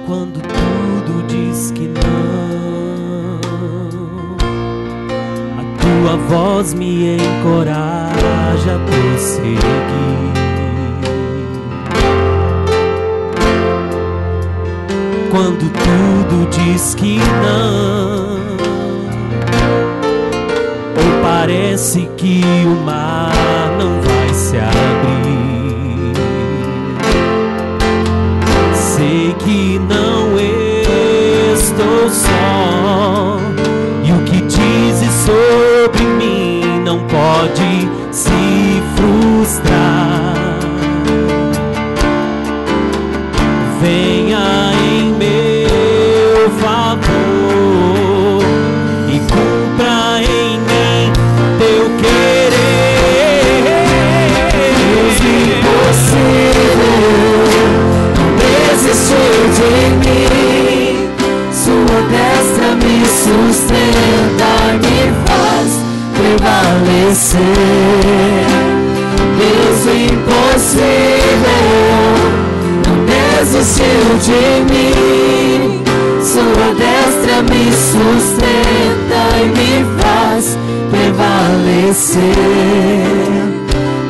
quando tudo diz que não, a tua voz me encoraja a prosseguir. Quando tudo diz que não, ou parece que o mar não vai se abrir, sei que não estou só, e o que dizes sobre mim não pode se frustrar. Venha em meu favor e cumpra em mim teu querer. Deus impossível não desistiu de mim, sua destra me sustenta e me faz prevalecer. Deus impossível desistiu de mim, sua destra me sustenta e me faz prevalecer.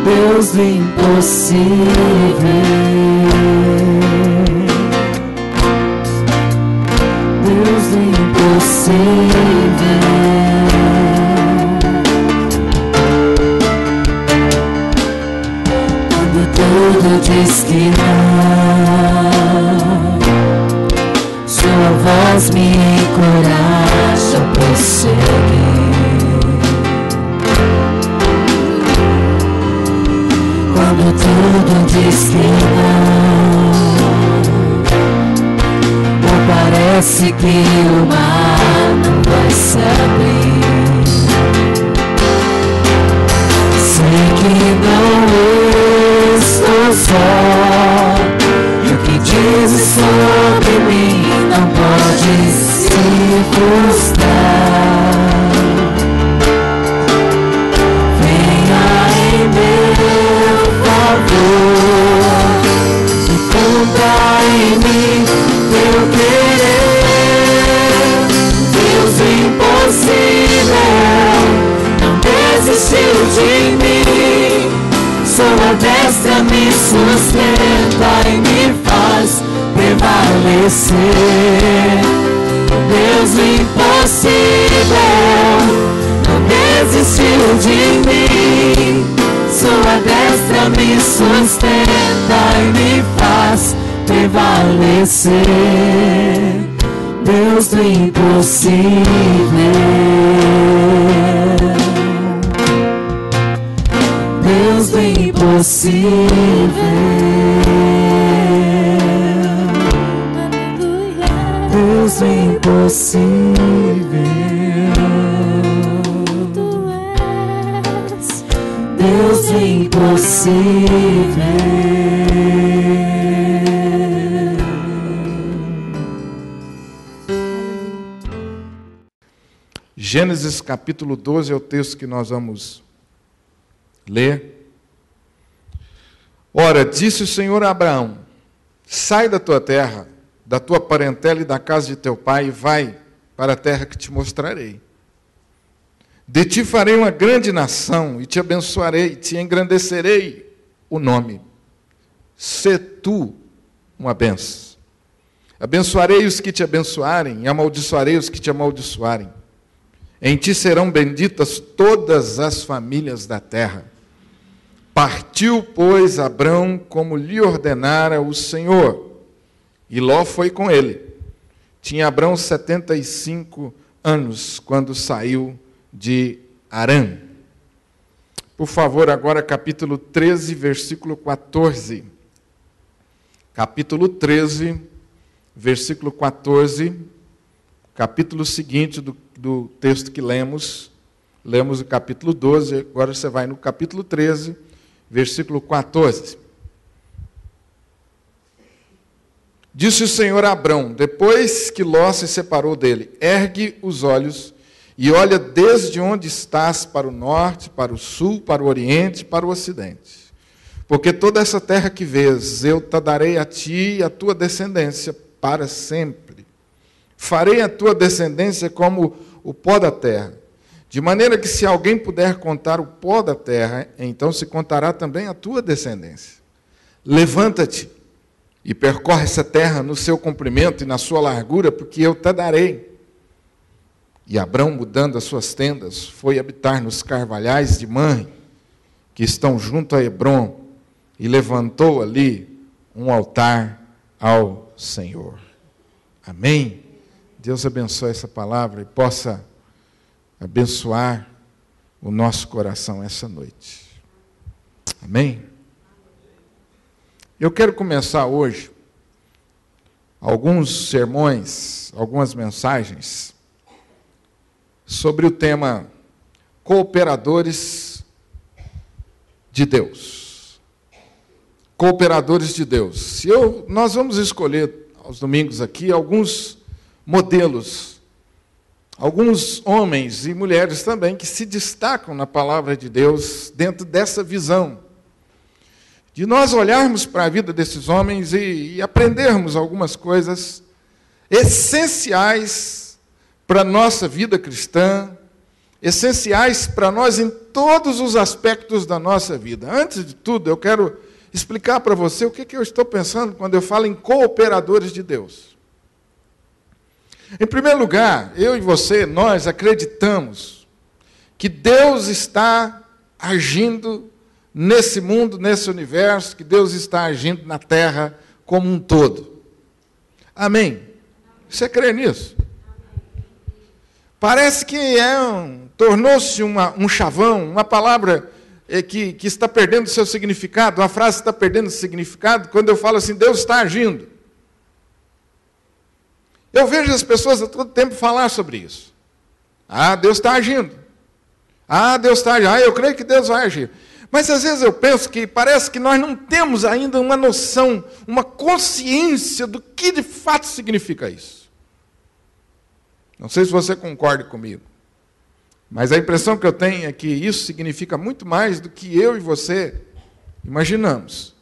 Deus do impossível, Deus do impossível. Quando tudo diz que não, sua voz me encoraja a prosseguir. Quando tudo diz que não, ou parece que o mar não vai se abrir, sei que não estou só, e o que dizes sobre mim não pode se frustrar. Venha em meu favor e cumpra em mim teu querer. Deus impossível não desistiu de mim, sua destra me sustenta e me faz prevalecer. Deus impossível não desistiu de mim, sua destra me sustenta e me faz prevalecer. Deus do impossível, Deus do impossível, Deus do impossível, Deus do impossível. Gênesis capítulo 12 é o texto que nós vamos ler. Ora, disse o Senhor a Abraão: sai da tua terra, da tua parentela e da casa de teu pai, e vai para a terra que te mostrarei. De ti farei uma grande nação, e te abençoarei, e te engrandecerei o nome. Sê tu uma bênção. Abençoarei os que te abençoarem, e amaldiçoarei os que te amaldiçoarem. Em ti serão benditas todas as famílias da terra. Partiu, pois, Abrão como lhe ordenara o Senhor, e Ló foi com ele. Tinha Abrão 75 anos quando saiu de Harã. Por favor, agora capítulo 13, versículo 14. Capítulo 13, versículo 14, capítulo seguinte do texto que lemos. Lemos o capítulo 12, agora você vai no capítulo 13, versículo 14. Disse o Senhor a Abrão, depois que Ló se separou dele: ergue os olhos e olha desde onde estás para o norte, para o sul, para o oriente, para o ocidente. Porque toda essa terra que vês, eu te darei a ti e a tua descendência para sempre. Farei a tua descendência como o pó da terra, de maneira que se alguém puder contar o pó da terra, então se contará também a tua descendência. Levanta-te e percorre essa terra no seu comprimento e na sua largura, porque eu te darei. E Abrão, mudando as suas tendas, foi habitar nos carvalhais de Manre, que estão junto a Hebrom, e levantou ali um altar ao Senhor. Amém? Deus abençoe essa palavra e possa abençoar o nosso coração essa noite. Amém? Eu quero começar hoje alguns sermões, algumas mensagens sobre o tema cooperadores de Deus. Cooperadores de Deus. Nós vamos escolher aos domingos aqui alguns modelos, alguns homens e mulheres também que se destacam na palavra de Deus dentro dessa visão, de nós olharmos para a vida desses homens e aprendermos algumas coisas essenciais para a nossa vida cristã, essenciais para nós em todos os aspectos da nossa vida. Antes de tudo, eu quero explicar para você o que eu estou pensando quando eu falo em cooperadores de Deus. Em primeiro lugar, eu e você, nós acreditamos que Deus está agindo nesse mundo, nesse universo, que Deus está agindo na terra como um todo. Amém? Você crê nisso? Parece que tornou-se um chavão, uma palavra que está perdendo seu significado, uma frase está perdendo significado, quando eu falo assim, Deus está agindo. Eu vejo as pessoas a todo tempo falar sobre isso. Ah, Deus está agindo. Ah, Deus está agindo. Ah, eu creio que Deus vai agir. Mas às vezes eu penso que parece que nós não temos ainda uma noção, uma consciência do que de fato significa isso. Não sei se você concorda comigo. Mas a impressão que eu tenho é que isso significa muito mais do que eu e você imaginamos.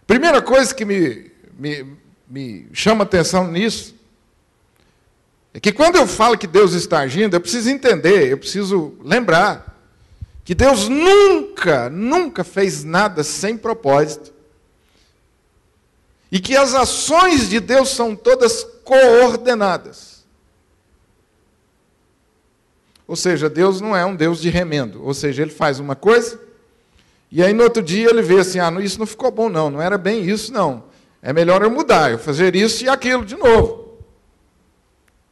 Primeira coisa que me chama atenção nisso é que quando eu falo que Deus está agindo, eu preciso entender, eu preciso lembrar que Deus nunca fez nada sem propósito e que as ações de Deus são todas coordenadas. Ou seja, Deus não é um Deus de remendo, ou seja, Ele faz uma coisa e aí no outro dia Ele vê assim, isso não ficou bom não era bem isso não. É melhor eu mudar, eu fazer isso e aquilo de novo.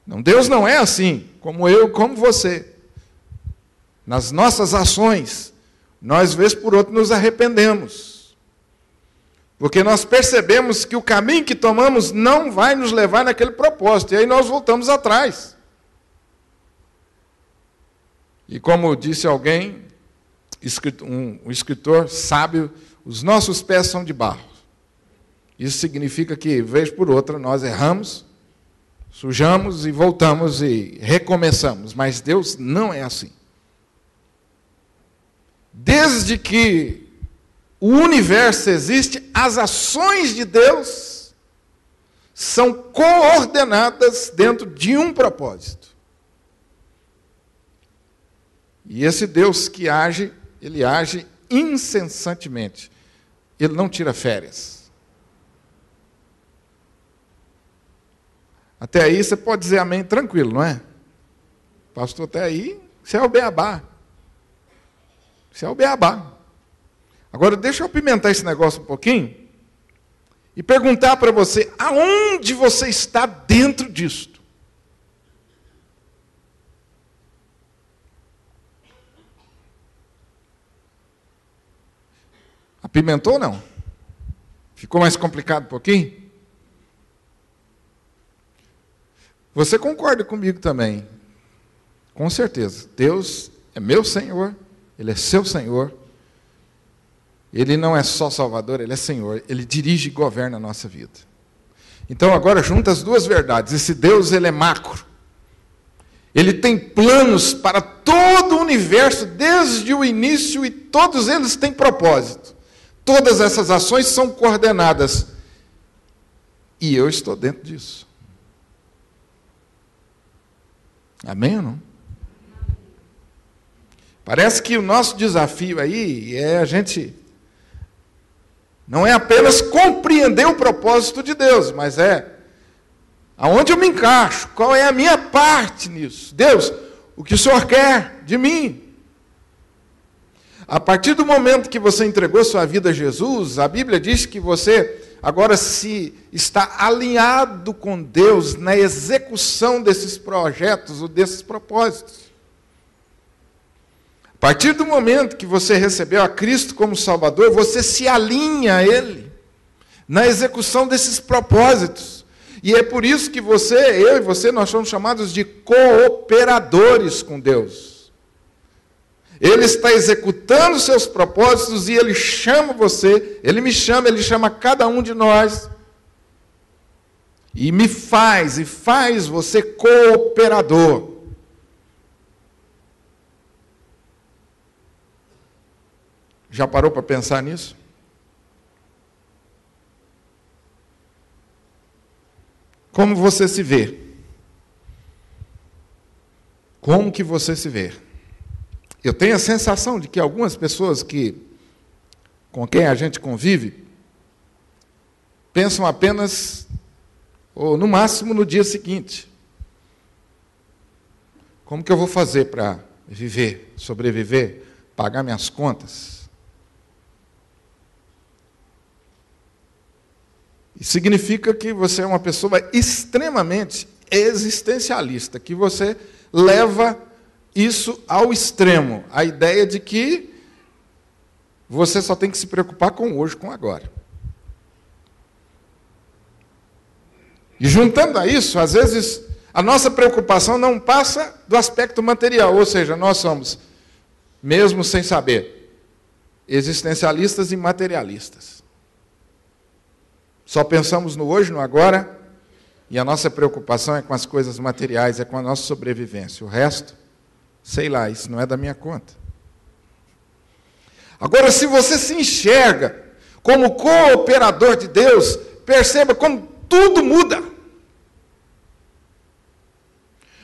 Não, Deus não é assim, como eu, como você. Nas nossas ações, nós, vez por outra, nos arrependemos. Porque nós percebemos que o caminho que tomamos não vai nos levar naquele propósito. E aí nós voltamos atrás. E como disse alguém, um escritor sábio, os nossos pés são de barro. Isso significa que, vez por outra, nós erramos, sujamos e voltamos e recomeçamos. Mas Deus não é assim. Desde que o universo existe, as ações de Deus são coordenadas dentro de um propósito. E esse Deus que age, Ele age incessantemente. Ele não tira férias. Até aí você pode dizer amém tranquilo, não é? Pastor, até aí, isso é o beabá. Isso é o beabá. Agora, deixa eu apimentar esse negócio um pouquinho e perguntar para você, aonde você está dentro disto? Apimentou ou não? Ficou mais complicado um pouquinho? Você concorda comigo também? Com certeza. Deus é meu Senhor, Ele é seu Senhor. Ele não é só Salvador, Ele é Senhor. Ele dirige e governa a nossa vida. Então agora junta as duas verdades. Esse Deus, Ele é macro. Ele tem planos para todo o universo desde o início e todos eles têm propósito. Todas essas ações são coordenadas. E eu estou dentro disso. Amém ou não? Parece que o nosso desafio aí é a gente... Não é apenas compreender o propósito de Deus, mas é aonde eu me encaixo, qual é a minha parte nisso. Deus, o que o Senhor quer de mim? A partir do momento que você entregou sua vida a Jesus, a Bíblia diz que você agora se está alinhado com Deus na execução desses projetos ou desses propósitos. A partir do momento que você recebeu a Cristo como Salvador, você se alinha a Ele na execução desses propósitos. E é por isso que eu e você, nós somos chamados de cooperadores com Deus. Ele está executando seus propósitos e Ele chama você, Ele me chama, Ele chama cada um de nós. E faz você cooperador. Já parou para pensar nisso? Como você se vê? Como que você se vê? Eu tenho a sensação de que algumas pessoas com quem a gente convive pensam apenas, ou no máximo no dia seguinte. Como que eu vou fazer para viver, sobreviver, pagar minhas contas? Significa que você é uma pessoa extremamente existencialista, que você leva isso ao extremo, a ideia de que você só tem que se preocupar com hoje, com agora. E juntando a isso, às vezes, a nossa preocupação não passa do aspecto material, ou seja, nós somos, mesmo sem saber, existencialistas e materialistas. Só pensamos no hoje, no agora, e a nossa preocupação é com as coisas materiais, é com a nossa sobrevivência. O resto, sei lá, isso não é da minha conta. Agora, se você se enxerga como cooperador de Deus, perceba como tudo muda.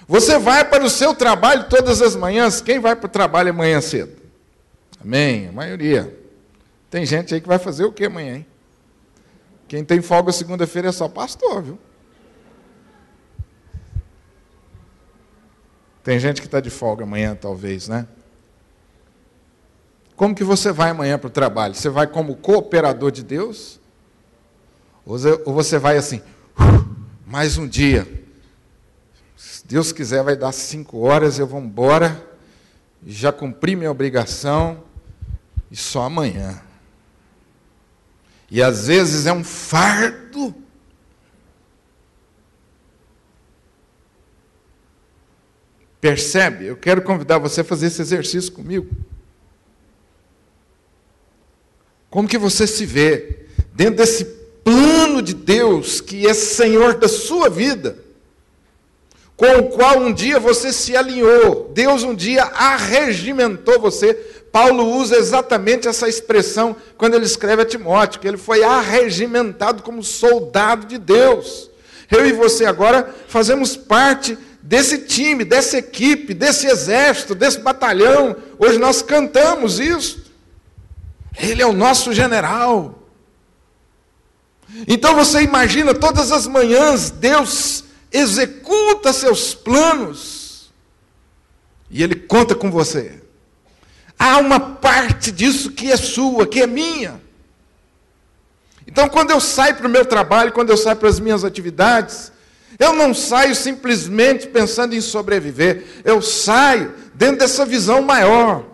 Você vai para o seu trabalho todas as manhãs. Quem vai para o trabalho amanhã cedo? Amém, a maioria. Tem gente aí que vai fazer o que amanhã, hein? Quem tem folga segunda-feira é só pastor, viu? Tem gente que está de folga amanhã, talvez, né? Como que você vai amanhã para o trabalho? Você vai como cooperador de Deus? Ou você vai assim, mais um dia. Se Deus quiser, vai dar 5 horas, eu vou embora, já cumpri minha obrigação, e só amanhã. E às vezes é um fardo. Percebe? Eu quero convidar você a fazer esse exercício comigo. Como que você se vê dentro desse plano de Deus que é Senhor da sua vida, com o qual um dia você se alinhou, Deus um dia arregimentou você. Paulo usa exatamente essa expressão quando ele escreve a Timóteo, que ele foi arregimentado como soldado de Deus. Eu e você agora fazemos parte desse time, dessa equipe, desse exército, desse batalhão. Hoje nós cantamos isso. Ele é o nosso general. Então você imagina, todas as manhãs Deus executa seus planos e Ele conta com você. Há uma parte disso que é sua, que é minha. Então, quando eu saio para o meu trabalho, quando eu saio para as minhas atividades, eu não saio simplesmente pensando em sobreviver. Eu saio dentro dessa visão maior.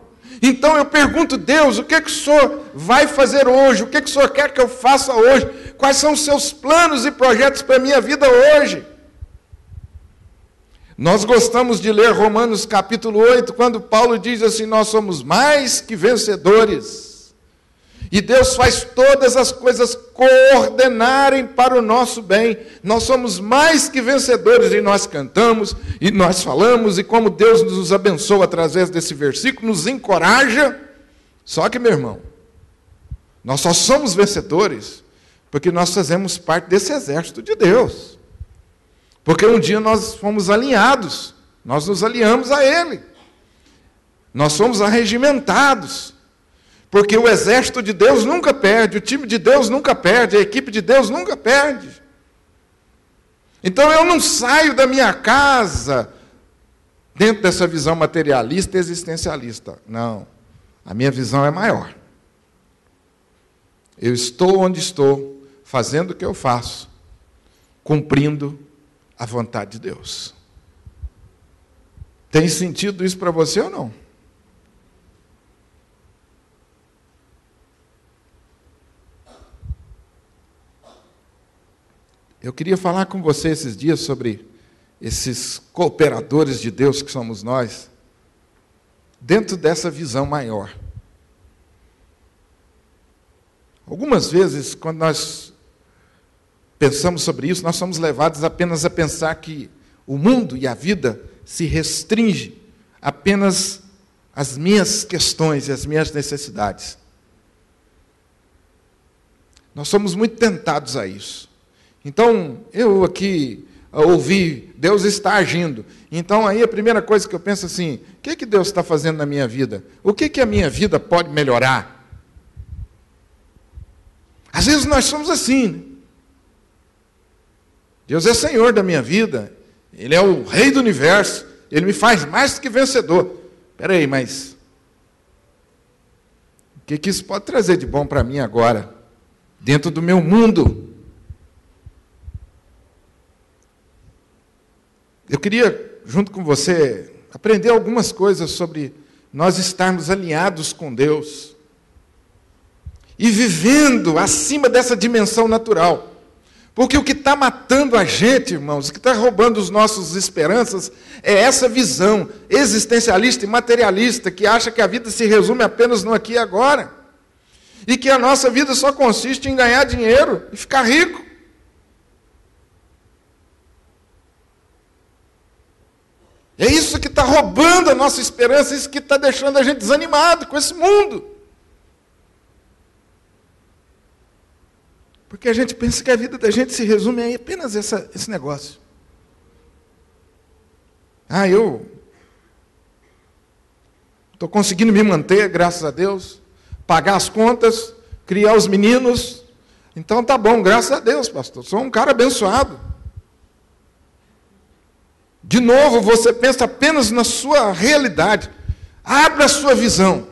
Então, eu pergunto, Deus, o que o Senhor vai fazer hoje? O que o Senhor quer que eu faça hoje? Quais são os seus planos e projetos para a minha vida hoje? Nós gostamos de ler Romanos capítulo 8, quando Paulo diz assim, nós somos mais que vencedores. E Deus faz todas as coisas coordenarem para o nosso bem. Nós somos mais que vencedores, e nós cantamos, e nós falamos, e como Deus nos abençoa através desse versículo, nos encoraja. Só que, meu irmão, nós só somos vencedores Porque nós fazemos parte desse exército de Deus. Porque um dia nós fomos alinhados, nós nos aliamos a Ele. Nós somos arregimentados. Porque o exército de Deus nunca perde, o time de Deus nunca perde, a equipe de Deus nunca perde. Então eu não saio da minha casa dentro dessa visão materialista e existencialista. Não, a minha visão é maior. Eu estou onde estou, fazendo o que eu faço, cumprindo a vontade de Deus. Tem sentido isso para você ou não? Eu queria falar com você esses dias sobre esses cooperadores de Deus que somos nós, dentro dessa visão maior. Algumas vezes, quando nós pensamos sobre isso, nós somos levados apenas a pensar que o mundo e a vida se restringe apenas às minhas questões e às minhas necessidades. Nós somos muito tentados a isso. Então, eu aqui ouvi, Deus está agindo. Então, aí a primeira coisa que eu penso assim, o que Deus está fazendo na minha vida? O que a minha vida pode melhorar? Às vezes nós somos assim, né? Deus é Senhor da minha vida, Ele é o Rei do Universo, Ele me faz mais do que vencedor. Espera aí, mas o que isso pode trazer de bom para mim agora, dentro do meu mundo? Eu queria, junto com você, aprender algumas coisas sobre nós estarmos alinhados com Deus e vivendo acima dessa dimensão natural. Porque o que está matando a gente, irmãos, o que está roubando as nossas esperanças, é essa visão existencialista e materialista que acha que a vida se resume apenas no aqui e agora. E que a nossa vida só consiste em ganhar dinheiro e ficar rico. É isso que está roubando a nossa esperança, isso que está deixando a gente desanimado com esse mundo. Porque a gente pensa que a vida da gente se resume a apenas esse negócio. Eu estou conseguindo me manter, graças a Deus, pagar as contas, criar os meninos. Então tá bom, graças a Deus, pastor, sou um cara abençoado. De novo, você pensa apenas na sua realidade. Abra a sua visão.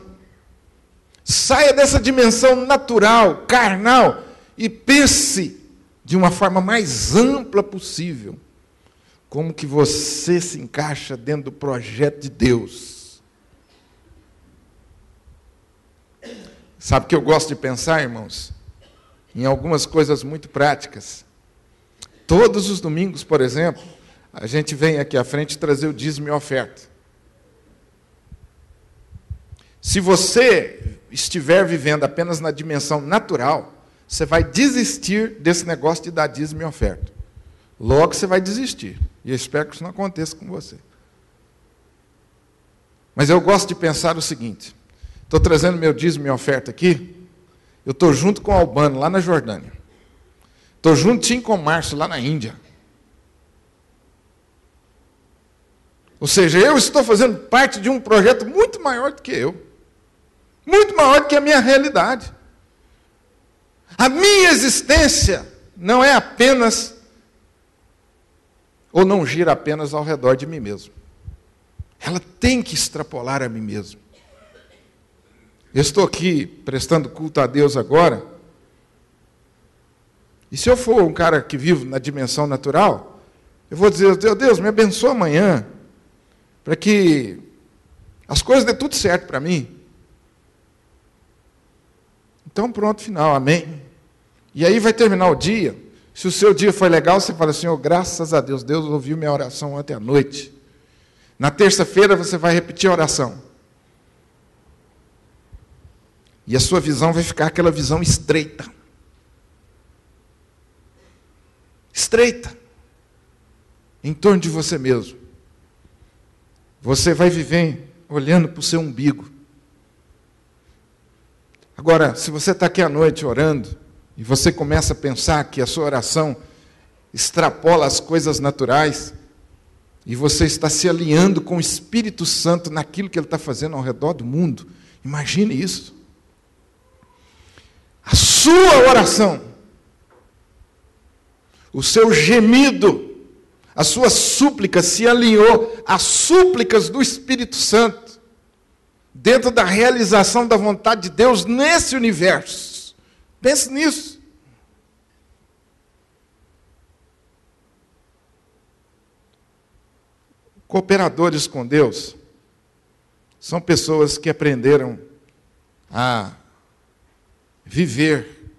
Saia dessa dimensão natural, carnal, e pense de uma forma mais ampla possível como que você se encaixa dentro do projeto de Deus. Sabe que eu gosto de pensar, irmãos, em algumas coisas muito práticas. Todos os domingos, por exemplo, a gente vem aqui à frente trazer o dízimo e a oferta. Se você estiver vivendo apenas na dimensão natural, você vai desistir desse negócio de dar dízimo e oferta. Logo você vai desistir. E eu espero que isso não aconteça com você. Mas eu gosto de pensar o seguinte. Estou trazendo meu dízimo e oferta aqui. Eu estou junto com o Albano, lá na Jordânia. Estou juntinho com o Márcio, lá na Índia. Ou seja, eu estou fazendo parte de um projeto muito maior do que eu. Muito maior do que a minha realidade. A minha existência não é apenas, ou não gira apenas ao redor de mim mesmo. Ela tem que extrapolar a mim mesmo. Eu estou aqui prestando culto a Deus agora, e se eu for um cara que vive na dimensão natural, eu vou dizer, Deus, me abençoa amanhã, para que as coisas dêem tudo certo para mim. Então pronto, final, amém. E aí vai terminar o dia. Se o seu dia foi legal, você fala assim, graças a Deus, Deus ouviu minha oração ontem à noite. Na terça-feira você vai repetir a oração. E a sua visão vai ficar aquela visão estreita. Estreita. Em torno de você mesmo. Você vai viver olhando para o seu umbigo. Agora, se você está aqui à noite orando, e você começa a pensar que a sua oração extrapola as coisas naturais, e você está se alinhando com o Espírito Santo naquilo que Ele está fazendo ao redor do mundo. Imagine isso. A sua oração, o seu gemido, a sua súplica se alinhou às súplicas do Espírito Santo, dentro da realização da vontade de Deus nesse universo. Pense nisso. Cooperadores com Deus são pessoas que aprenderam a viver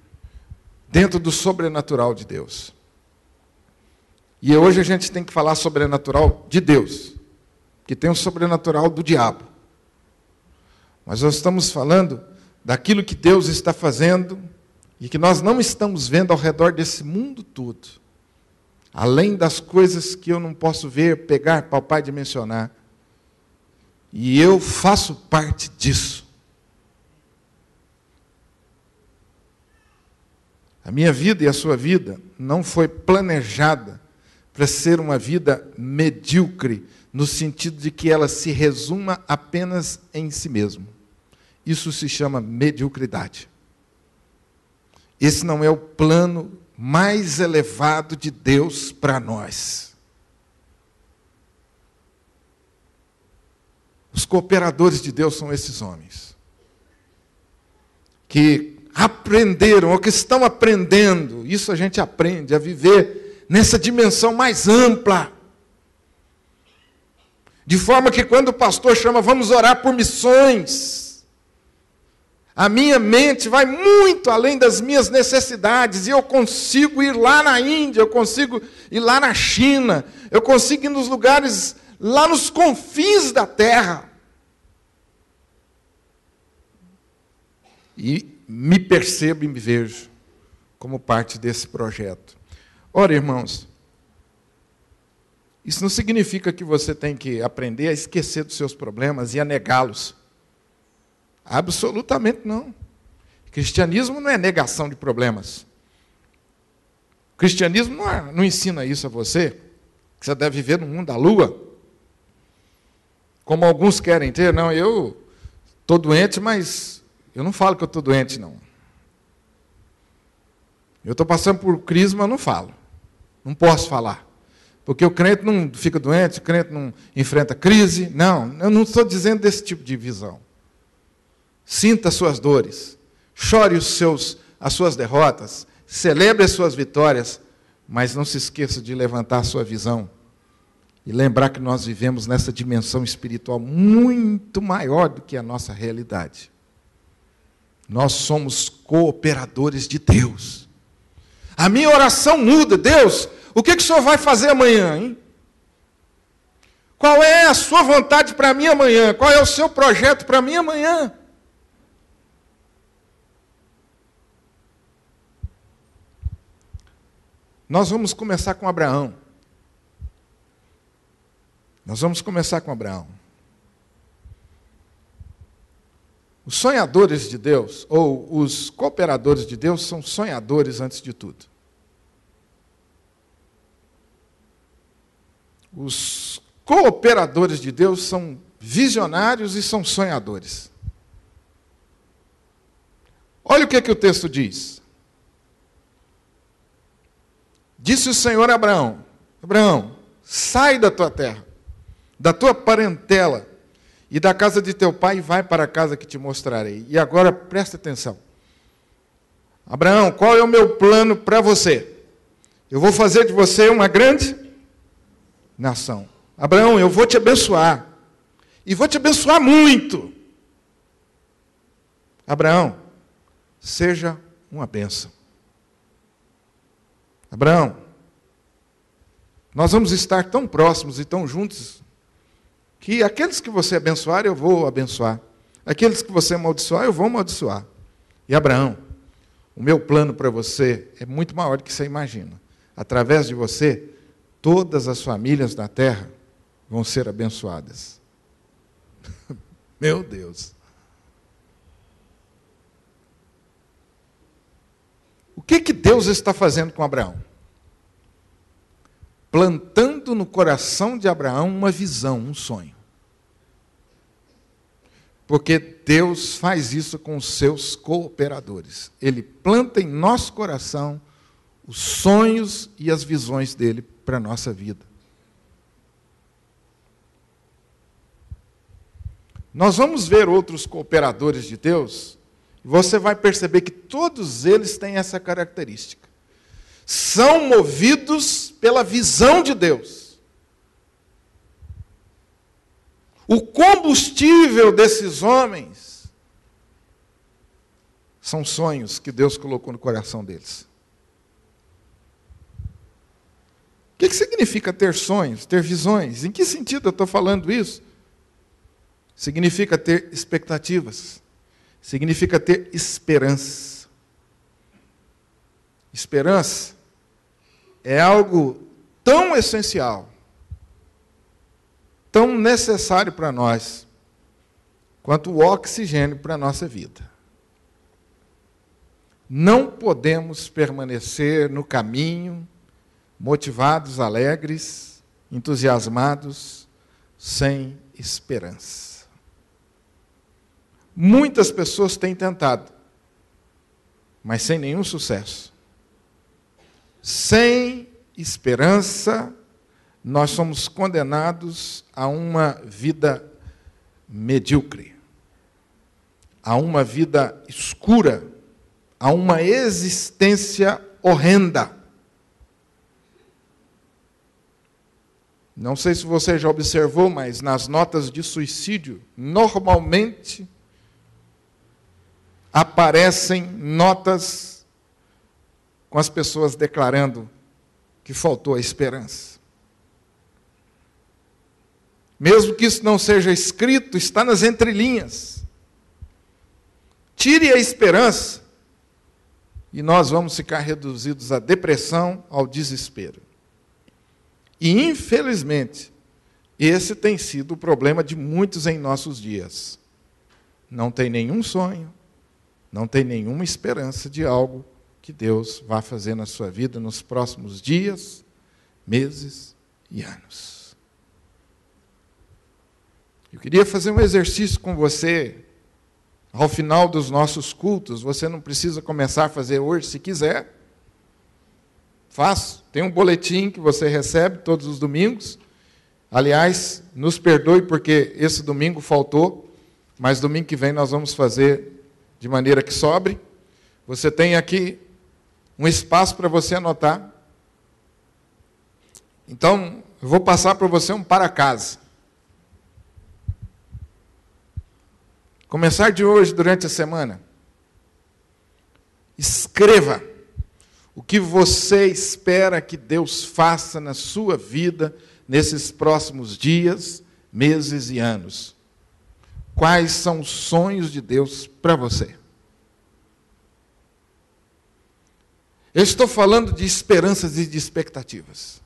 dentro do sobrenatural de Deus. E hoje a gente tem que falar sobrenatural de Deus, que tem o sobrenatural do diabo. Mas nós estamos falando daquilo que Deus está fazendo e que nós não estamos vendo ao redor desse mundo todo. Além das coisas que eu não posso ver, pegar, palpar e dimensionar. E eu faço parte disso. A minha vida e a sua vida não foi planejada para ser uma vida medíocre, no sentido de que ela se resuma apenas em si mesmo. Isso se chama mediocridade. Esse não é o plano mais elevado de Deus para nós. Os cooperadores de Deus são esses homens que aprenderam, ou que estão aprendendo, isso a gente aprende, a viver nessa dimensão mais ampla. De forma que quando o pastor chama, vamos orar por missões, a minha mente vai muito além das minhas necessidades, e eu consigo ir lá na Índia, eu consigo ir lá na China, eu consigo ir nos lugares, lá nos confins da terra. E me percebo e me vejo como parte desse projeto. Ora, irmãos, isso não significa que você tem que aprender a esquecer dos seus problemas e a negá-los. Absolutamente não. Cristianismo não é negação de problemas. O cristianismo não ensina isso a você, que você deve viver no mundo da lua. Como alguns querem ter, não, eu estou doente, mas eu não falo que eu estou doente, não. Eu estou passando por crise, mas eu não falo. Não posso falar. Porque o crente não fica doente, o crente não enfrenta crise. Não, eu não estou dizendo desse tipo de visão. Sinta as suas dores, chore as suas derrotas, celebre as suas vitórias, mas não se esqueça de levantar a sua visão e lembrar que nós vivemos nessa dimensão espiritual muito maior do que a nossa realidade. Nós somos cooperadores de Deus. A minha oração muda. Deus, o que o Senhor vai fazer amanhã, hein? Qual é a sua vontade para mim amanhã? Qual é o seu projeto para mim amanhã? Nós vamos começar com Abraão. Nós vamos começar com Abraão. Os sonhadores de Deus, ou os cooperadores de Deus, são sonhadores antes de tudo. Os cooperadores de Deus são visionários e são sonhadores. Olha o que o texto diz. Disse o Senhor a Abraão: Abraão, sai da tua terra, da tua parentela e da casa de teu pai e vai para a casa que te mostrarei. E agora presta atenção. Abraão, qual é o meu plano para você? Eu vou fazer de você uma grande nação. Abraão, eu vou te abençoar. E vou te abençoar muito. Abraão, seja uma bênção. Abraão, nós vamos estar tão próximos e tão juntos que aqueles que você abençoar, eu vou abençoar. Aqueles que você amaldiçoar, eu vou amaldiçoar. E Abraão, o meu plano para você é muito maior do que você imagina. Através de você, todas as famílias da terra vão ser abençoadas. Meu Deus. O que Deus está fazendo com Abraão? Plantando no coração de Abraão uma visão, um sonho. Porque Deus faz isso com os seus cooperadores. Ele planta em nosso coração os sonhos e as visões dele para a nossa vida. Nós vamos ver outros cooperadores de Deus, e você vai perceber que todos eles têm essa característica. São movidos pela visão de Deus. O combustível desses homens são sonhos que Deus colocou no coração deles. O que significa ter sonhos, ter visões? Em que sentido eu estou falando isso? Significa ter expectativas. Significa ter esperança. Esperança é algo tão essencial, tão necessário para nós, quanto o oxigênio para a nossa vida. Não podemos permanecer no caminho, motivados, alegres, entusiasmados, sem esperança. Muitas pessoas têm tentado, mas sem nenhum sucesso. Sem esperança, nós somos condenados a uma vida medíocre, a uma vida escura, a uma existência horrenda. Não sei se você já observou, mas nas notas de suicídio, normalmente aparecem notas com as pessoas declarando que faltou a esperança. Mesmo que isso não seja escrito, está nas entrelinhas. Tire a esperança e nós vamos ficar reduzidos à depressão, ao desespero. E, infelizmente, esse tem sido o problema de muitos em nossos dias. Não tem nenhum sonho, não tem nenhuma esperança de algo que Deus vai fazer na sua vida nos próximos dias, meses e anos. Eu queria fazer um exercício com você. Ao final dos nossos cultos, você não precisa começar a fazer hoje, se quiser. Faço. Tem um boletim que você recebe todos os domingos. Aliás, nos perdoe porque esse domingo faltou, mas domingo que vem nós vamos fazer de maneira que sobre. Você tem aqui um espaço para você anotar. Então, eu vou passar para você um para casa. Começar de hoje, durante a semana. Escreva o que você espera que Deus faça na sua vida nesses próximos dias, meses e anos. Quais são os sonhos de Deus para você? Eu estou falando de esperanças e de expectativas.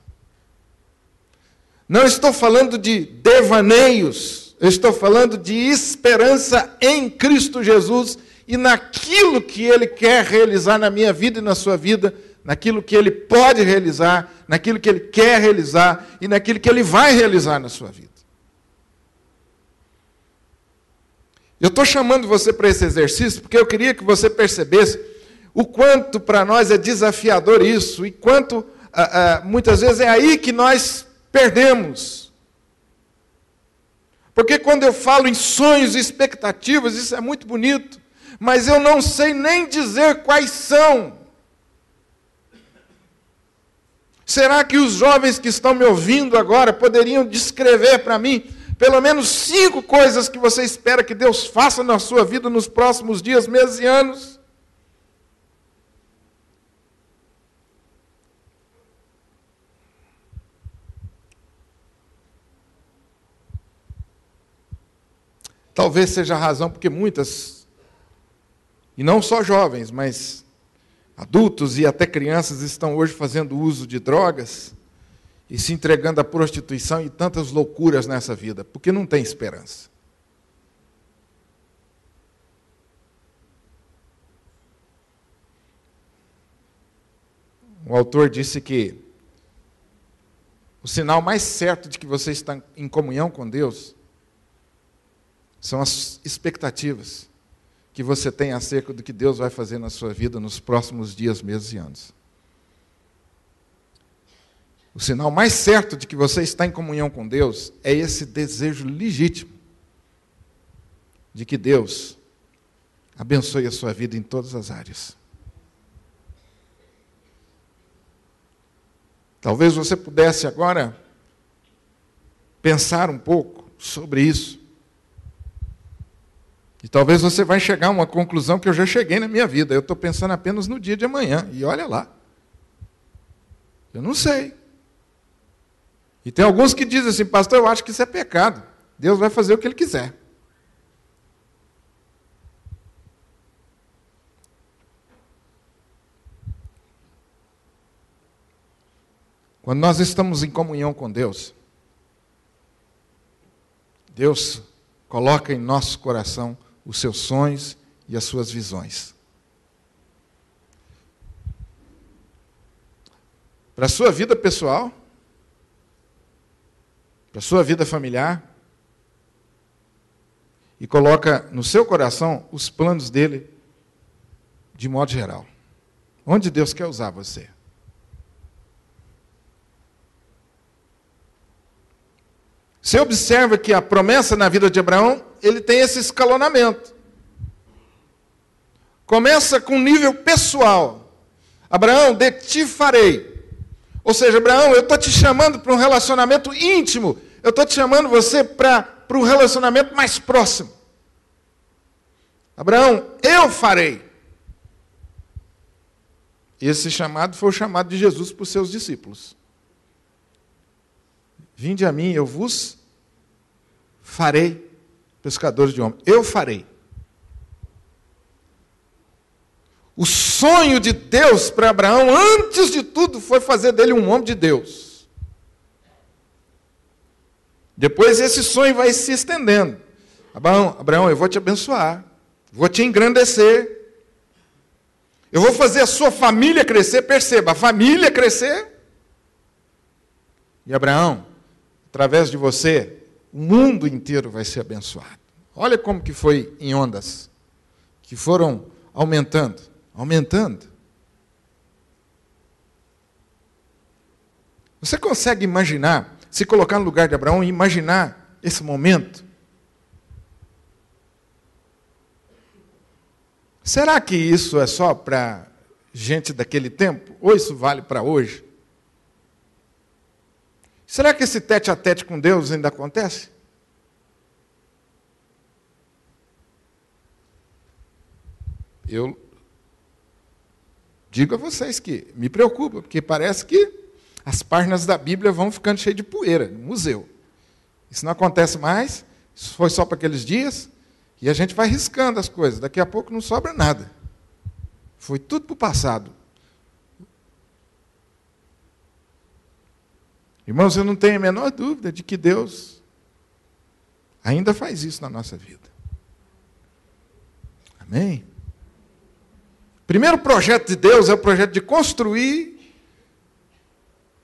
Não estou falando de devaneios. Eu estou falando de esperança em Cristo Jesus e naquilo que Ele quer realizar na minha vida e na sua vida, naquilo que Ele pode realizar, naquilo que Ele quer realizar e naquilo que Ele vai realizar na sua vida. Eu estou chamando você para esse exercício porque eu queria que você percebesse o quanto para nós é desafiador isso e quanto muitas vezes é aí que nós perdemos. Porque quando eu falo em sonhos e expectativas, isso é muito bonito, mas eu não sei nem dizer quais são. Será que os jovens que estão me ouvindo agora poderiam descrever para mim pelo menos 5 coisas que você espera que Deus faça na sua vida nos próximos dias, meses e anos? Talvez seja a razão porque muitas, e não só jovens, mas adultos e até crianças estão hoje fazendo uso de drogas e se entregando à prostituição e tantas loucuras nessa vida, porque não tem esperança. O autor disse que o sinal mais certo de que você está em comunhão com Deus são as expectativas que você tem acerca do que Deus vai fazer na sua vida nos próximos dias, meses e anos. O sinal mais certo de que você está em comunhão com Deus é esse desejo legítimo de que Deus abençoe a sua vida em todas as áreas. Talvez você pudesse agora pensar um pouco sobre isso. E talvez você vai chegar a uma conclusão que eu já cheguei na minha vida. Eu estou pensando apenas no dia de amanhã. E olha lá. Eu não sei. E tem alguns que dizem assim, pastor, eu acho que isso é pecado. Deus vai fazer o que Ele quiser. Quando nós estamos em comunhão com Deus, Deus coloca em nosso coração os seus sonhos e as suas visões. Para a sua vida pessoal, para a sua vida familiar, e coloca no seu coração os planos dele de modo geral. Onde Deus quer usar você? Você observa que a promessa na vida de Abraão, ele tem esse escalonamento. Começa com um nível pessoal. Abraão, de ti farei. Ou seja, Abraão, eu estou te chamando para um relacionamento íntimo. Eu estou te chamando você para um relacionamento mais próximo. Abraão, eu farei. Esse chamado foi o chamado de Jesus para os seus discípulos. Vinde a mim, eu vos farei pescadores de homens. Eu farei. O sonho de Deus para Abraão, antes de tudo, foi fazer dele um homem de Deus. Depois esse sonho vai se estendendo. Abraão, eu vou te abençoar. Vou te engrandecer. Eu vou fazer a sua família crescer. Perceba, a família crescer. E Abraão, através de você, o mundo inteiro vai ser abençoado. Olha como que foi em ondas, que foram aumentando. Você consegue imaginar, se colocar no lugar de Abraão e imaginar esse momento? Será que isso é só para gente daquele tempo? Ou isso vale para hoje? Será que esse tete-a-tete com Deus ainda acontece? Eu digo a vocês que me preocupa, porque parece que as páginas da Bíblia vão ficando cheias de poeira, no museu. Isso não acontece mais, isso foi só para aqueles dias, e a gente vai riscando as coisas, daqui a pouco não sobra nada. Foi tudo para o passado. Irmãos, eu não tenho a menor dúvida de que Deus ainda faz isso na nossa vida. Amém? O primeiro projeto de Deus é o projeto de construir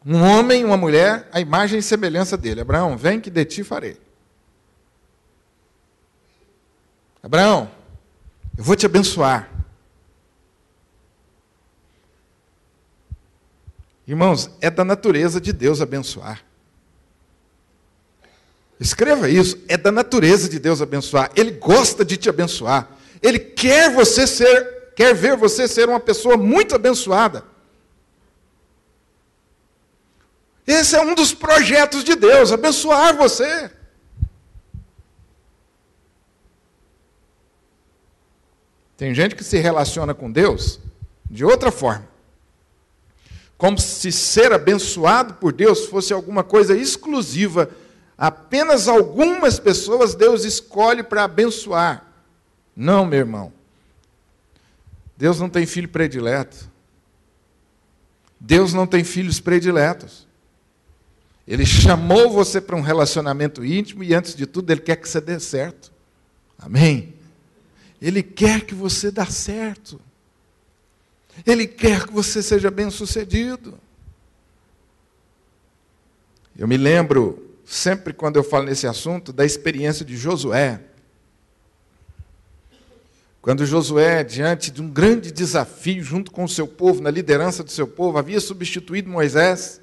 um homem e uma mulher à imagem e semelhança dele. Abraão, vem que de ti farei. Abraão, eu vou te abençoar. Irmãos, é da natureza de Deus abençoar. Escreva isso, é da natureza de Deus abençoar. Ele gosta de te abençoar. Ele quer ver você ser uma pessoa muito abençoada. Esse é um dos projetos de Deus, abençoar você. Tem gente que se relaciona com Deus de outra forma. Como se ser abençoado por Deus fosse alguma coisa exclusiva. Apenas algumas pessoas Deus escolhe para abençoar. Não, meu irmão. Deus não tem filho predileto. Deus não tem filhos prediletos. Ele chamou você para um relacionamento íntimo e, antes de tudo, Ele quer que você dê certo. Amém? Ele quer que você dê certo. Ele quer que você seja bem-sucedido. Eu me lembro, sempre quando eu falo nesse assunto, da experiência de Josué. Quando Josué, diante de um grande desafio, junto com o seu povo, na liderança do seu povo, havia substituído Moisés,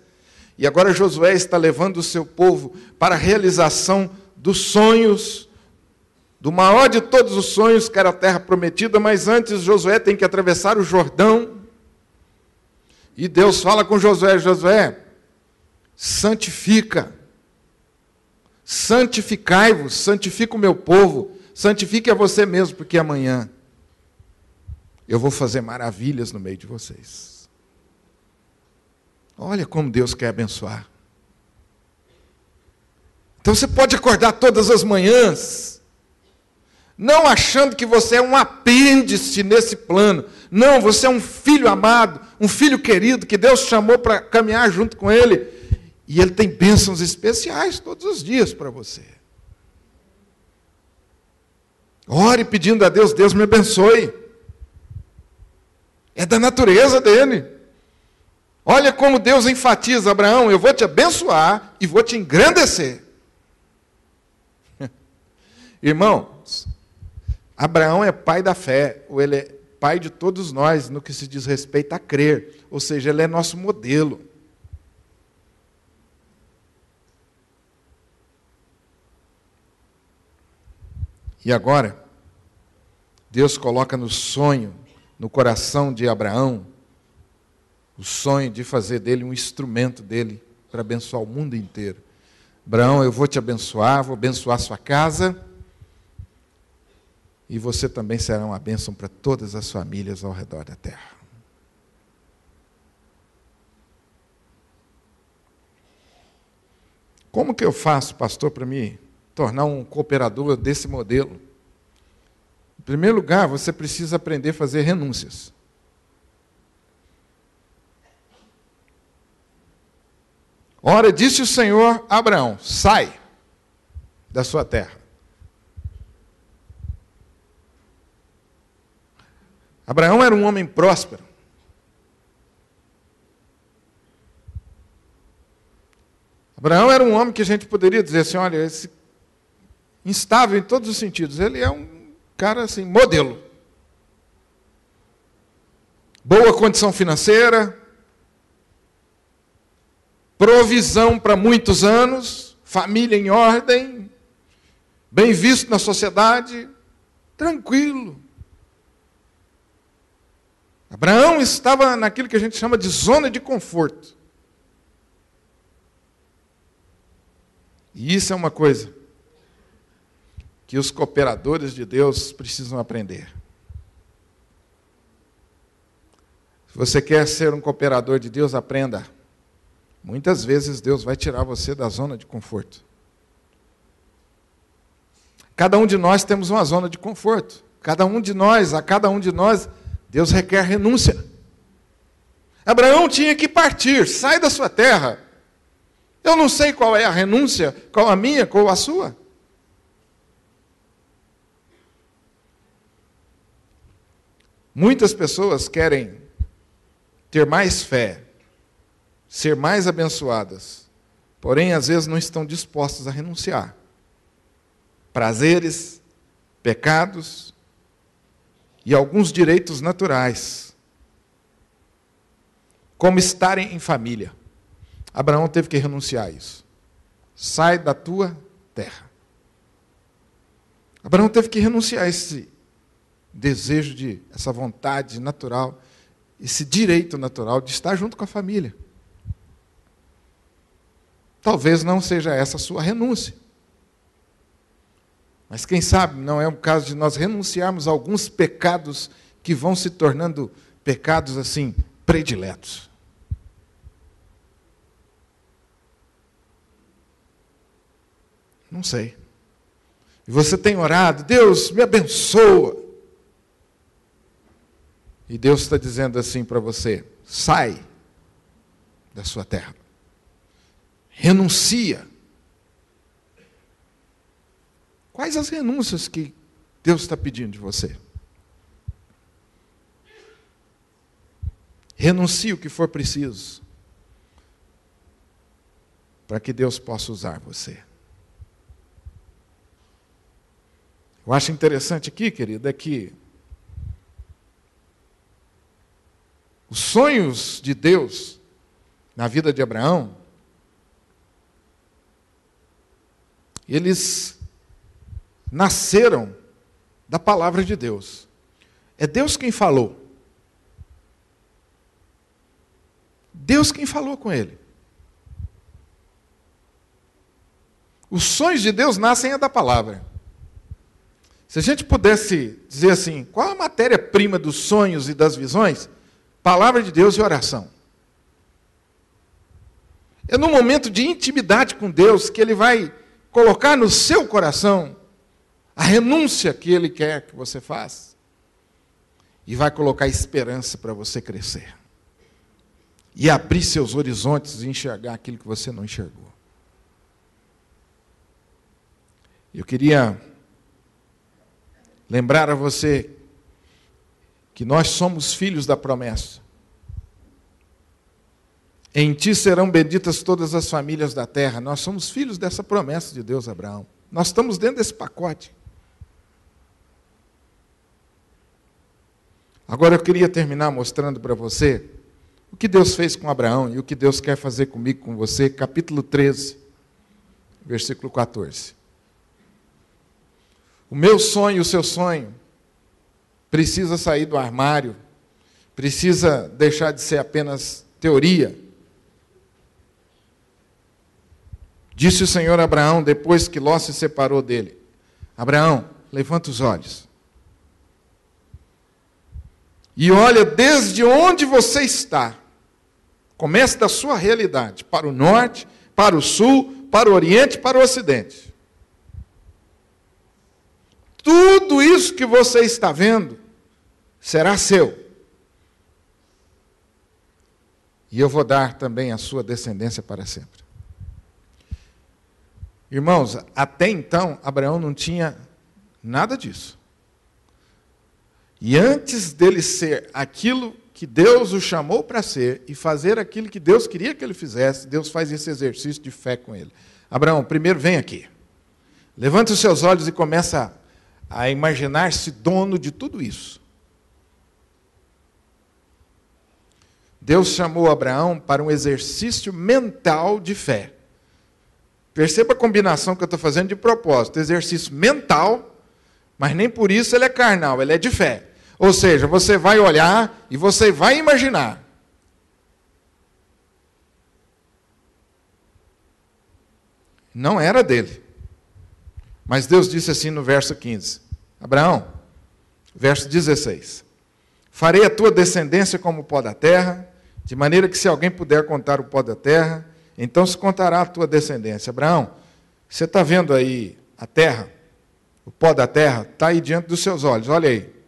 e agora Josué está levando o seu povo para a realização dos sonhos, do maior de todos os sonhos, que era a terra prometida, mas antes Josué tem que atravessar o Jordão. E Deus fala com Josué: Josué, santifica, santificai-vos, santifica o meu povo, santifique a você mesmo, porque amanhã eu vou fazer maravilhas no meio de vocês. Olha como Deus quer abençoar. Então você pode acordar todas as manhãs, não achando que você é um apêndice nesse plano. Não, você é um filho amado, um filho querido, que Deus chamou para caminhar junto com Ele. E Ele tem bênçãos especiais todos os dias para você. Ore pedindo a Deus: Deus me abençoe. É da natureza dele. Olha como Deus enfatiza: Abraão, eu vou te abençoar e vou te engrandecer. Irmãos, Abraão é pai da fé, ou ele é pai de todos nós no que se diz respeito a crer, ou seja, ele é nosso modelo. E agora, Deus coloca no sonho, no coração de Abraão, o sonho de fazer dele um instrumento dele para abençoar o mundo inteiro. Abraão, eu vou te abençoar, vou abençoar sua casa, e você também será uma bênção para todas as famílias ao redor da terra. Como que eu faço, pastor, para me tornar um cooperador desse modelo? Em primeiro lugar, você precisa aprender a fazer renúncias. Ora, disse o Senhor a Abraão: sai da sua terra. Abraão era um homem próspero. Abraão era um homem que a gente poderia dizer assim: olha, esse instável em todos os sentidos. Ele é um cara assim, modelo. Boa condição financeira, provisão para muitos anos, família em ordem, bem visto na sociedade, tranquilo. Abraão estava naquilo que a gente chama de zona de conforto. E isso é uma coisa que os cooperadores de Deus precisam aprender. Se você quer ser um cooperador de Deus, aprenda. Muitas vezes Deus vai tirar você da zona de conforto. Cada um de nós temos uma zona de conforto. A cada um de nós, Deus requer renúncia. Abraão tinha que partir, sai da sua terra. Eu não sei qual é a renúncia, qual a minha, qual a sua. Muitas pessoas querem ter mais fé, ser mais abençoadas, porém, às vezes, não estão dispostas a renunciar. Prazeres, pecados e alguns direitos naturais, como estarem em família. Abraão teve que renunciar a isso. Sai da tua terra. Abraão teve que renunciar a esse desejo, essa vontade natural, esse direito natural de estar junto com a família. Talvez não seja essa a sua renúncia. Mas quem sabe não é o caso de nós renunciarmos a alguns pecados que vão se tornando pecados assim, prediletos. Não sei. E você tem orado: Deus, me abençoa. E Deus está dizendo assim para você: sai da sua terra. Renuncia. Quais as renúncias que Deus está pedindo de você? Renuncie o que for preciso para que Deus possa usar você. Eu acho interessante aqui, querido, é que os sonhos de Deus na vida de Abraão, eles nasceram da palavra de Deus. É Deus quem falou. Deus quem falou com ele. Os sonhos de Deus nascem da palavra. Se a gente pudesse dizer assim, qual a matéria-prima dos sonhos e das visões? Palavra de Deus e oração. É no momento de intimidade com Deus que Ele vai colocar no seu coração a renúncia que Ele quer que você faça e vai colocar esperança para você crescer e abrir seus horizontes e enxergar aquilo que você não enxergou. Eu queria lembrar a você que nós somos filhos da promessa. Em ti serão benditas todas as famílias da terra. Nós somos filhos dessa promessa de Deus a Abraão. Nós estamos dentro desse pacote. Agora eu queria terminar mostrando para você o que Deus fez com Abraão e o que Deus quer fazer comigo, com você. Capítulo 13, versículo 14. O meu sonho, o seu sonho, precisa sair do armário, precisa deixar de ser apenas teoria. Disse o Senhor a Abraão, depois que Ló se separou dele: Abraão, levanta os olhos e olha desde onde você está. Comece da sua realidade, para o norte, para o sul, para o oriente, para o ocidente. Tudo isso que você está vendo será seu. E eu vou dar também a sua descendência para sempre. Irmãos, até então, Abraão não tinha nada disso. E antes dele ser aquilo que Deus o chamou para ser e fazer aquilo que Deus queria que ele fizesse, Deus faz esse exercício de fé com ele. Abraão, primeiro vem aqui. Levanta os seus olhos e começa a imaginar-se dono de tudo isso. Deus chamou Abraão para um exercício mental de fé. Perceba a combinação que eu estou fazendo de propósito. Exercício mental, mas nem por isso ele é carnal, ele é de fé. Ou seja, você vai olhar e você vai imaginar. Não era dele. Mas Deus disse assim no verso 15. Abraão, verso 16. Farei a tua descendência como o pó da terra, de maneira que se alguém puder contar o pó da terra, então se contará a tua descendência. Abraão, você está vendo aí a terra? O pó da terra está aí diante dos seus olhos, olha aí.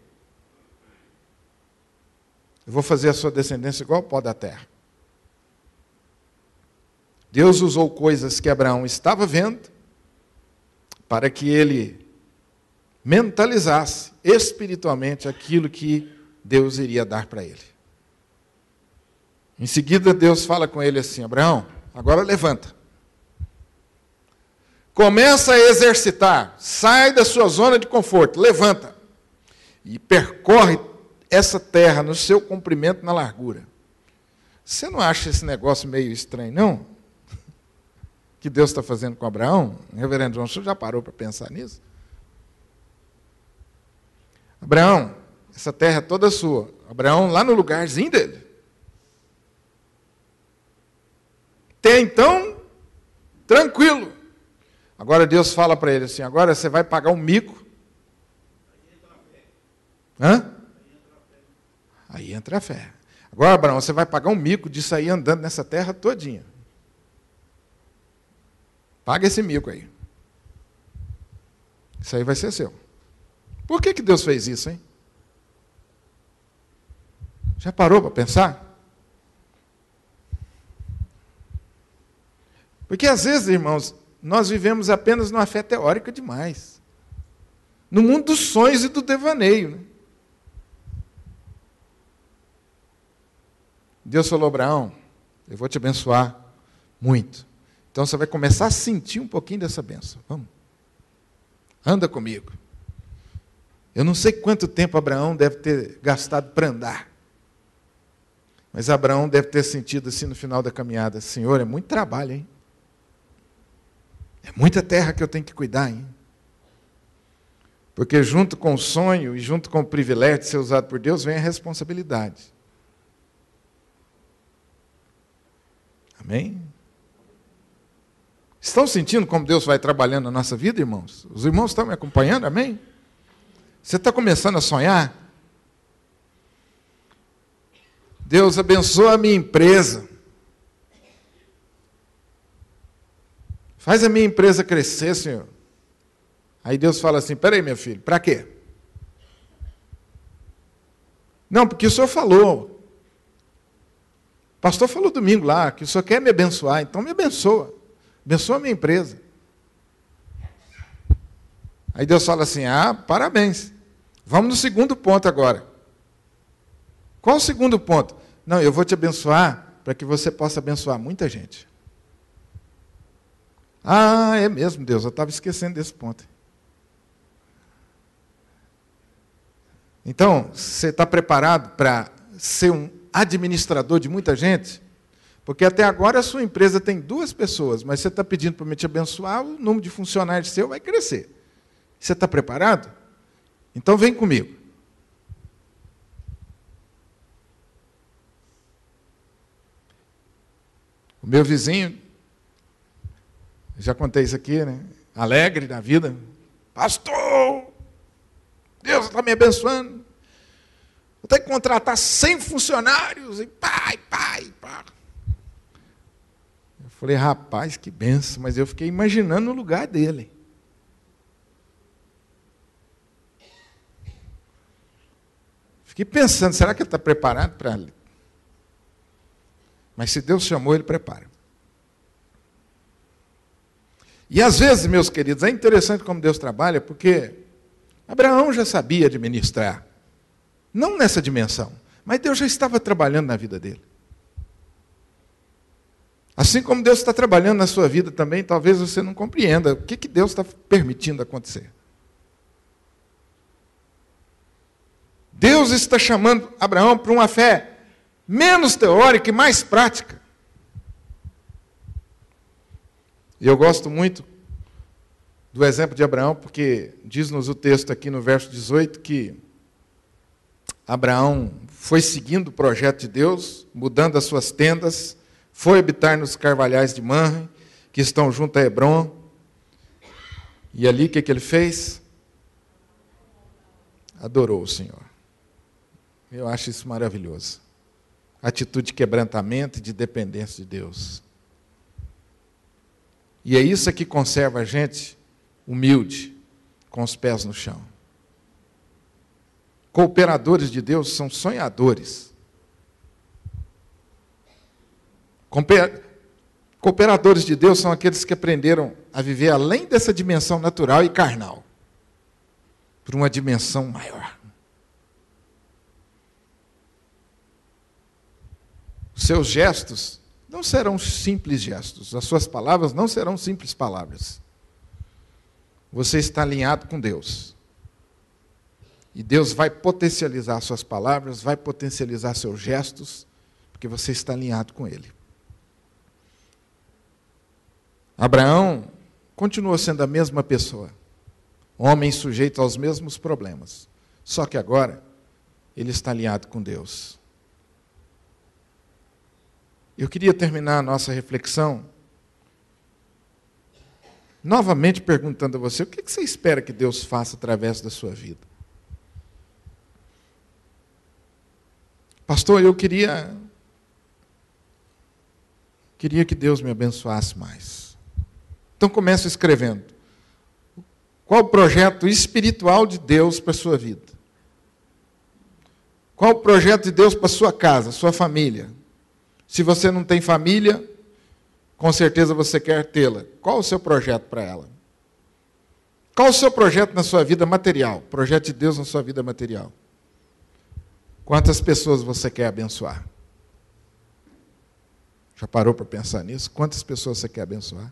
Eu vou fazer a sua descendência igual ao pó da terra. Deus usou coisas que Abraão estava vendo para que ele mentalizasse espiritualmente aquilo que Deus iria dar para ele. Em seguida, Deus fala com ele assim: Abraão, agora levanta. Começa a exercitar, sai da sua zona de conforto, levanta. E percorre essa terra no seu comprimento, na largura. Você não acha esse negócio meio estranho, não? Que Deus está fazendo com Abraão? Reverendo João, o senhor já parou para pensar nisso? Abraão, essa terra é toda sua. Abraão, lá no lugarzinho dele. Até então, tranquilo. Agora Deus fala para ele assim: agora você vai pagar um mico. Hã? Aí entra a fé. Agora, Abraão, você vai pagar um mico de sair andando nessa terra todinha. Paga esse mico aí. Isso aí vai ser seu. Por que Deus fez isso, hein? Já parou para pensar? Porque às vezes, irmãos, nós vivemos apenas numa fé teórica demais. No mundo dos sonhos e do devaneio. Né? Deus falou, Abraão, eu vou te abençoar muito. Então você vai começar a sentir um pouquinho dessa bênção. Vamos. Anda comigo. Eu não sei quanto tempo Abraão deve ter gastado para andar. Mas Abraão deve ter sentido assim no final da caminhada, Senhor, é muito trabalho, hein? É muita terra que eu tenho que cuidar, hein? Porque junto com o sonho e junto com o privilégio de ser usado por Deus, vem a responsabilidade. Amém? Estão sentindo como Deus vai trabalhando na nossa vida, irmãos? Os irmãos estão me acompanhando, amém? Você está começando a sonhar? Deus abençoa a minha empresa. Faz a minha empresa crescer, Senhor. Aí Deus fala assim, peraí, meu filho, para quê? Não, porque o Senhor falou. O pastor falou domingo lá, que o Senhor quer me abençoar, então me abençoa. Abençoa a minha empresa. Aí Deus fala assim, parabéns. Vamos no segundo ponto agora. Qual o segundo ponto? Não, eu vou te abençoar para que você possa abençoar muita gente. É mesmo, Deus, eu estava esquecendo desse ponto. Então, você está preparado para ser um administrador de muita gente? Porque até agora a sua empresa tem 2 pessoas, mas você está pedindo para me te abençoar, o número de funcionários seu vai crescer. Você está preparado? Então vem comigo. O meu vizinho, já contei isso aqui, né? Alegre da vida. Pastor, Deus está me abençoando. Vou ter que contratar 100 funcionários. E pá. Eu falei, rapaz, que benção. Mas eu fiquei imaginando o lugar dele. Fiquei pensando, será que ele está preparado para... Mas se Deus chamou, Ele prepara. E às vezes, meus queridos, é interessante como Deus trabalha, porque Abraão já sabia administrar. Não nessa dimensão, mas Deus já estava trabalhando na vida dele. Assim como Deus está trabalhando na sua vida também, talvez você não compreenda o que Deus está permitindo acontecer. Deus está chamando Abraão para uma fé menos teórica e mais prática. E eu gosto muito do exemplo de Abraão, porque diz-nos o texto aqui no verso 18 que Abraão foi seguindo o projeto de Deus, mudando as suas tendas, foi habitar nos carvalhais de Manre, que estão junto a Hebrom. E ali o que ele fez? Adorou o Senhor. Eu acho isso maravilhoso. Atitude de quebrantamento e de dependência de Deus. E é isso que conserva a gente humilde, com os pés no chão. Cooperadores de Deus são sonhadores. Cooperadores de Deus são aqueles que aprenderam a viver além dessa dimensão natural e carnal, por uma dimensão maior. Os seus gestos não serão simples gestos, as suas palavras não serão simples palavras. Você está alinhado com Deus. E Deus vai potencializar suas palavras, vai potencializar seus gestos, porque você está alinhado com Ele. Abraão continua sendo a mesma pessoa, homem sujeito aos mesmos problemas, só que agora ele está alinhado com Deus. Eu queria terminar a nossa reflexão novamente perguntando a você, o que você espera que Deus faça através da sua vida? Pastor, eu queria que Deus me abençoasse mais. Então comece escrevendo. Qual o projeto espiritual de Deus para a sua vida? Qual o projeto de Deus para a sua casa, sua família? Se você não tem família, com certeza você quer tê-la. Qual o seu projeto para ela? Qual o seu projeto na sua vida material? Projeto de Deus na sua vida material. Quantas pessoas você quer abençoar? Já parou para pensar nisso? Quantas pessoas você quer abençoar?